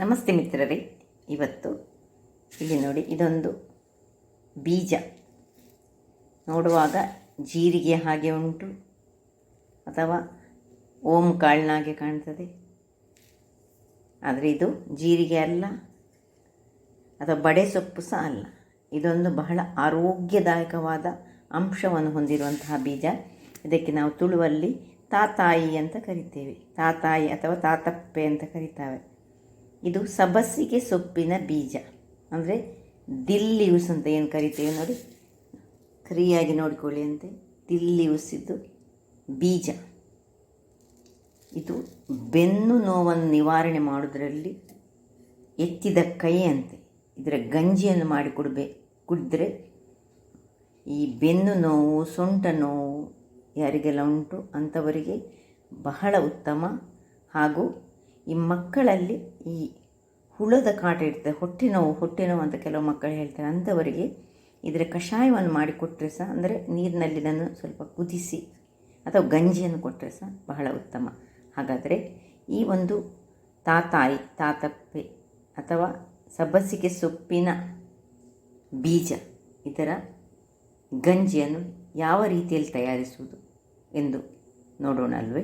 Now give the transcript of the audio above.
ನಮಸ್ತೆ ಮಿತ್ರರೇ. ಇವತ್ತು ಇಲ್ಲಿ ನೋಡಿ, ಇದೊಂದು ಬೀಜ. ನೋಡುವಾಗ ಜೀರಿಗೆ ಹಾಗೆ ಉಂಟು, ಅಥವಾ ಓಂ ಕಾಳಿನಾಗೆ ಕಾಣ್ತದೆ. ಆದರೆ ಇದು ಜೀರಿಗೆ ಅಲ್ಲ, ಅಥವಾ ಬಡೆ ಸೊಪ್ಪು ಸಹ ಅಲ್ಲ. ಇದೊಂದು ಬಹಳ ಆರೋಗ್ಯದಾಯಕವಾದ ಅಂಶವನ್ನು ಹೊಂದಿರುವಂತಹ ಬೀಜ. ಇದಕ್ಕೆ ನಾವು ತುಳುವಲ್ಲಿ ತಾತಾಯಿ ಅಂತ ಕರಿತೇವೆ. ತಾತಾಯಿ ಅಥವಾ ತಾತಪ್ಪೆ ಅಂತ ಕರಿತಾವೆ. ಇದು ಸಬ್ಬಸಿಗೆ ಸೊಪ್ಪಿನ ಬೀಜ, ಅಂದರೆ ದಿಲ್ಲಿಯೂಸ್ ಅಂತ ಏನು ಕರಿತೇವೆ ನೋಡಿ, ಸರಿಯಾಗಿ ನೋಡಿಕೊಳ್ಳಿ ಅಂತೆ. ದಿಲ್ಲಿಯೂಸಿದ್ದು ಬೀಜ. ಇದು ಬೆನ್ನು ನೋವನ್ನು ನಿವಾರಣೆ ಮಾಡುವುದರಲ್ಲಿ ಎತ್ತಿದ ಕೈ ಅಂತೆ. ಇದರ ಗಂಜಿಯನ್ನು ಮಾಡಿ ಕುಡಿದ್ರೆ ಈ ಬೆನ್ನು ನೋವು, ಸೊಂಟ ನೋವು ಯಾರಿಗೆಲ್ಲ ಉಂಟು ಅಂಥವರಿಗೆ ಬಹಳ ಉತ್ತಮ. ಹಾಗೂ ಈ ಮಕ್ಕಳಲ್ಲಿ ಈ ಹುಳದ ಕಾಟ ಇರ್ತದೆ, ಹೊಟ್ಟೆ ನೋವು ಅಂತ ಕೆಲವು ಮಕ್ಕಳು ಹೇಳ್ತಾರೆ. ಅಂಥವರಿಗೆ ಇದರ ಕಷಾಯವನ್ನು ಮಾಡಿಕೊಟ್ರೆ ಸಹ, ಅಂದರೆ ನೀರಿನಲ್ಲಿ ಇದನ್ನು ಸ್ವಲ್ಪ ಕುದಿಸಿ ಅಥವಾ ಗಂಜಿಯನ್ನು ಕೊಟ್ಟರೆ ಸಹ ಬಹಳ ಉತ್ತಮ. ಹಾಗಾದರೆ ಈ ಒಂದು ತಾತಾಯಿ, ತಾತಪ್ಪೆ ಅಥವಾ ಸಬ್ಬಸಿಗೆ ಸೊಪ್ಪಿನ ಬೀಜ, ಇದರ ಗಂಜಿಯನ್ನು ಯಾವ ರೀತಿಯಲ್ಲಿ ತಯಾರಿಸುವುದು ಎಂದು ನೋಡೋಣ ಅಲ್ವೇ.